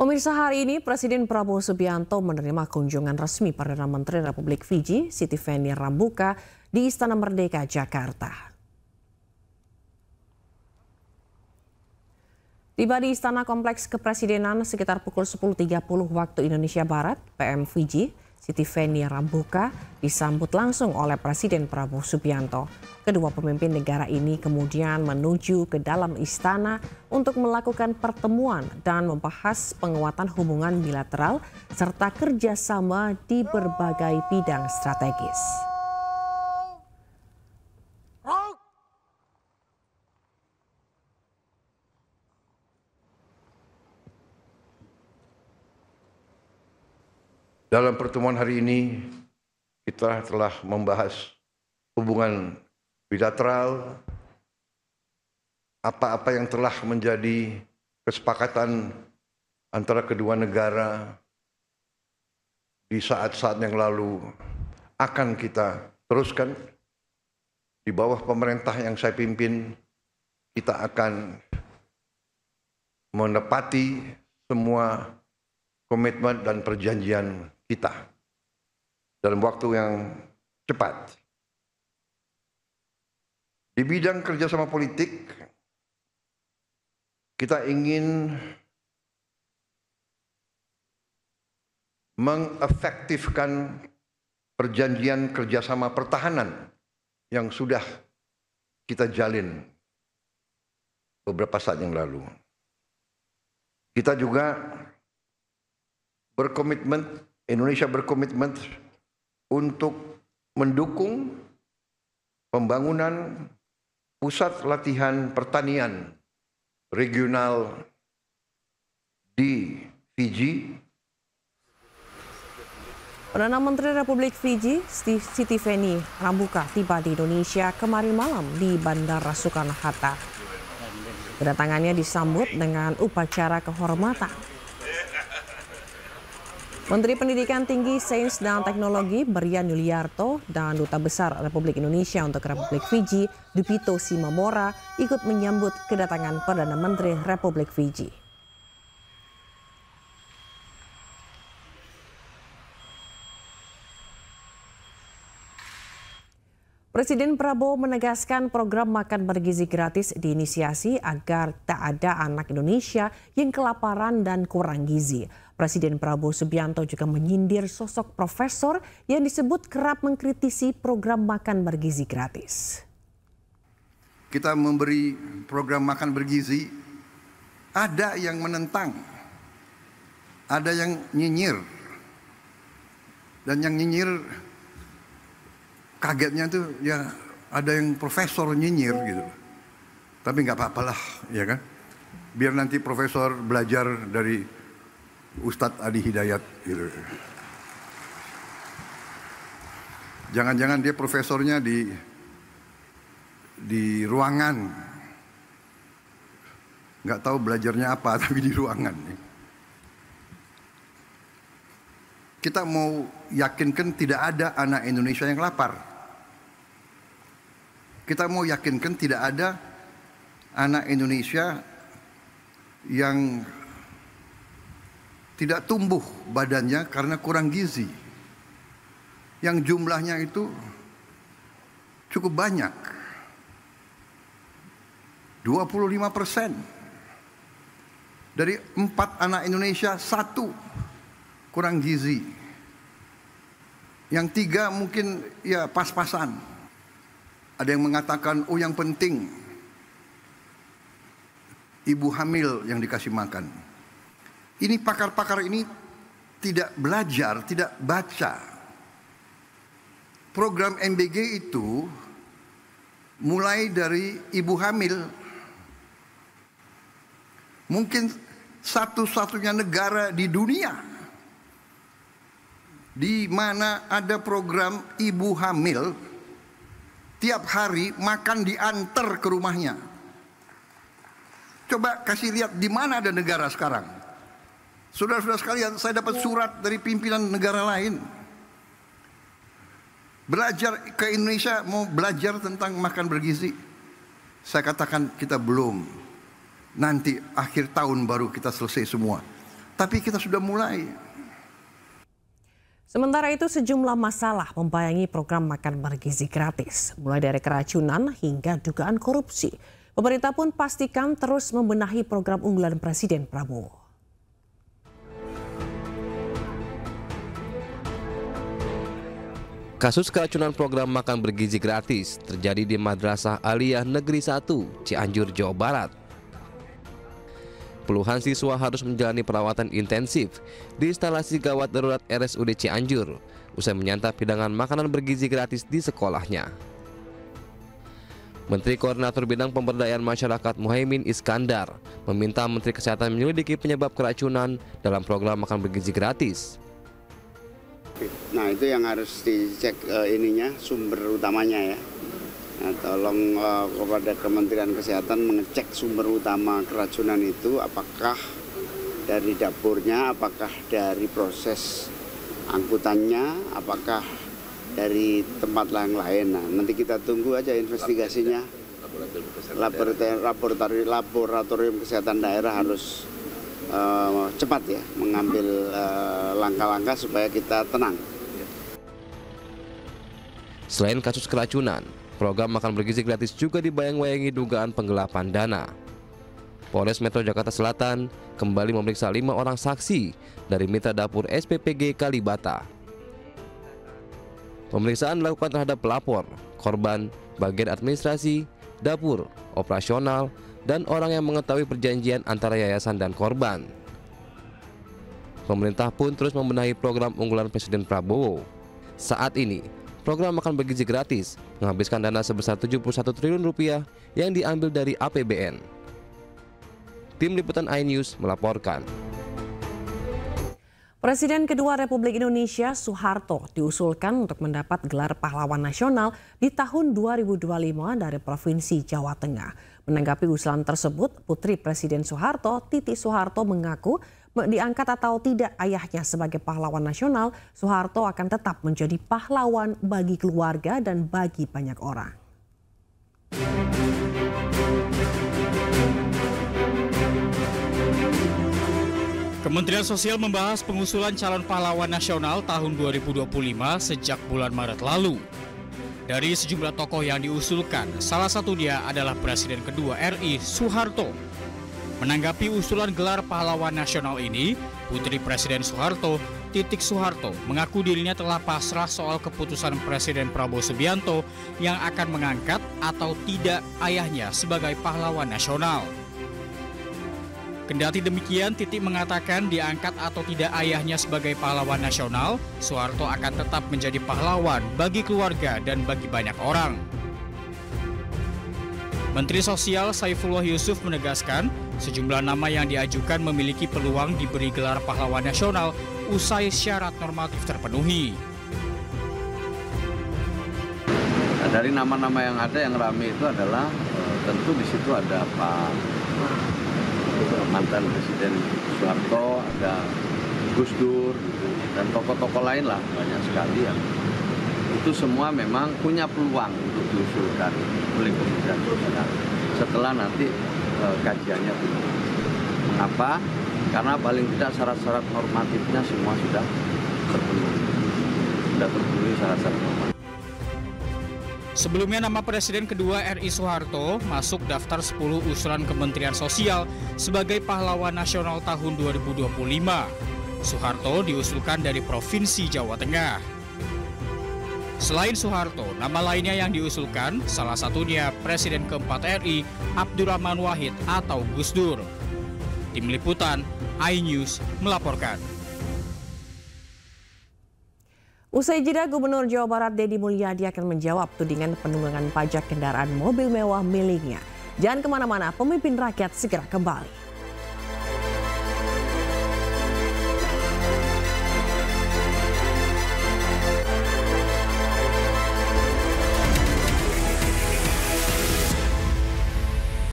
Pemirsa, hari ini Presiden Prabowo Subianto menerima kunjungan resmi Perdana Menteri Republik Fiji, Siti Feni Rambuka, di Istana Merdeka, Jakarta. Tiba di Istana Kompleks Kepresidenan sekitar pukul 10.30 waktu Indonesia Barat, PM Fiji, Siti Feni Rambuka, disambut langsung oleh Presiden Prabowo Subianto. Kedua pemimpin negara ini kemudian menuju ke dalam istana untuk melakukan pertemuan dan membahas penguatan hubungan bilateral serta kerjasama di berbagai bidang strategis. Dalam pertemuan hari ini, kita telah membahas hubungan bilateral, apa-apa yang telah menjadi kesepakatan antara kedua negara di saat-saat yang lalu akan kita teruskan. Di bawah pemerintah yang saya pimpin, kita akan menepati semua komitmen dan perjanjian kita dalam waktu yang cepat. Di bidang kerjasama politik, kita ingin mengefektifkan perjanjian kerjasama pertahanan yang sudah kita jalin beberapa saat yang lalu. Kita juga berkomitmen, Indonesia berkomitmen untuk mendukung pembangunan pusat latihan pertanian regional di Fiji. Perdana Menteri Republik Fiji, Siti Feni Rambuka, tiba di Indonesia kemarin malam di Bandara Soekarno-Hatta. Kedatangannya disambut dengan upacara kehormatan. Menteri Pendidikan Tinggi, Sains dan Teknologi Brian Yuliarto dan Duta Besar Republik Indonesia untuk Republik Fiji, Dupito Simamora, ikut menyambut kedatangan Perdana Menteri Republik Fiji. Presiden Prabowo menegaskan program makan bergizi gratis diinisiasi agar tak ada anak Indonesia yang kelaparan dan kurang gizi. Presiden Prabowo Subianto juga menyindir sosok profesor yang disebut kerap mengkritisi program makan bergizi gratis. Kita memberi program makan bergizi, ada yang menentang, ada yang nyinyir, dan yang nyinyir kagetnya tuh ya ada yang profesor nyinyir gitu. Tapi nggak apa-apalah, ya kan? Biar nanti profesor belajar dari Ustadz Adi Hidayat gitu. Jangan-jangan dia profesornya di ruangan. Nggak tahu belajarnya apa, tapi di ruangan. Kita mau yakinkan tidak ada anak Indonesia yang lapar. Kita mau yakinkan tidak ada anak Indonesia yang tidak tumbuh badannya karena kurang gizi. Yang jumlahnya itu cukup banyak. 25%. Dari 4 anak Indonesia, 1 kurang gizi. Yang 3 mungkin ya pas-pasan. Ada yang mengatakan, oh yang penting ibu hamil yang dikasih makan. Ini pakar-pakar ini tidak belajar, tidak baca. Program MBG itu mulai dari ibu hamil. Mungkin satu-satunya negara di dunia di mana ada program ibu hamil tiap hari makan diantar ke rumahnya. Coba kasih lihat di mana ada negara sekarang. Saudara-saudara sekalian, saya dapat surat dari pimpinan negara lain. Belajar ke Indonesia, mau belajar tentang makan bergizi. Saya katakan kita belum. Nanti akhir tahun baru kita selesai semua. Tapi kita sudah mulai. Sementara itu sejumlah masalah membayangi program makan bergizi gratis, mulai dari keracunan hingga dugaan korupsi. Pemerintah pun pastikan terus membenahi program unggulan Presiden Prabowo. Kasus keracunan program makan bergizi gratis terjadi di Madrasah Aliyah Negeri 1, Cianjur, Jawa Barat. Puluhan siswa harus menjalani perawatan intensif di instalasi gawat darurat RSUD Cianjur usai menyantap hidangan makanan bergizi gratis di sekolahnya. Menteri Koordinator Bidang Pemberdayaan Masyarakat Muhaimin Iskandar meminta Menteri Kesehatan menyelidiki penyebab keracunan dalam program makan bergizi gratis. Nah, itu yang harus dicek sumber utamanya ya. Nah, tolong kepada Kementerian Kesehatan mengecek sumber utama keracunan itu, apakah dari dapurnya, apakah dari proses angkutannya, apakah dari tempat lain. Nah, nanti kita tunggu aja investigasinya. Laboratorium Kesehatan Daerah harus cepat ya mengambil langkah-langkah supaya kita tenang. Selain kasus keracunan, program makan bergizi gratis juga dibayang-bayangi dugaan penggelapan dana. Polres Metro Jakarta Selatan kembali memeriksa 5 orang saksi dari mitra dapur SPPG Kalibata. Pemeriksaan dilakukan terhadap pelapor, korban, bagian administrasi, dapur, operasional, dan orang yang mengetahui perjanjian antara yayasan dan korban. Pemerintah pun terus membenahi program unggulan Presiden Prabowo. Saat ini, program makan bergizi gratis menghabiskan dana sebesar 71 triliun rupiah yang diambil dari APBN. Tim Liputan iNews melaporkan. Presiden kedua Republik Indonesia Soeharto diusulkan untuk mendapat gelar pahlawan nasional di tahun 2025 dari Provinsi Jawa Tengah. Menanggapi usulan tersebut, Putri Presiden Soeharto, Titi Soeharto mengaku diangkat atau tidak ayahnya sebagai pahlawan nasional, Soeharto akan tetap menjadi pahlawan bagi keluarga dan bagi banyak orang. Kementerian Sosial membahas pengusulan calon pahlawan nasional tahun 2025 sejak bulan Maret lalu. Dari sejumlah tokoh yang diusulkan, salah satunya adalah Presiden kedua RI Soeharto. Menanggapi usulan gelar pahlawan nasional ini, Putri Presiden Soeharto, Titik Soeharto, mengaku dirinya telah pasrah soal keputusan Presiden Prabowo Subianto yang akan mengangkat atau tidak ayahnya sebagai pahlawan nasional. Kendati demikian, Titik mengatakan diangkat atau tidak ayahnya sebagai pahlawan nasional, Soeharto akan tetap menjadi pahlawan bagi keluarga dan bagi banyak orang. Menteri Sosial Saifullah Yusuf menegaskan, sejumlah nama yang diajukan memiliki peluang diberi gelar pahlawan nasional usai syarat normatif terpenuhi. Nah, dari nama-nama yang ada yang ramai itu adalah tentu di situ ada Pak mantan Presiden Soeharto, ada Gus Dur, gitu, dan tokoh-tokoh lain lah banyak sekali yang itu semua memang punya peluang untuk diusulkan oleh Kementerian Sosial setelah nanti kajiannya dulu. Mengapa? Karena paling tidak syarat-syarat normatifnya semua sudah terpenuhi syarat-syarat normatif. Sebelumnya nama Presiden kedua RI Soeharto masuk daftar 10 usulan Kementerian Sosial sebagai pahlawan nasional tahun 2025. Soeharto diusulkan dari Provinsi Jawa Tengah. Selain Soeharto, nama lainnya yang diusulkan salah satunya Presiden keempat RI Abdurrahman Wahid atau Gus Dur. Tim Liputan iNews melaporkan. Usai jeda, Gubernur Jawa Barat Deddy Mulyadi akan menjawab tudingan penunggangan pajak kendaraan mobil mewah miliknya. Jangan kemana-mana, Pemimpin Rakyat segera kembali.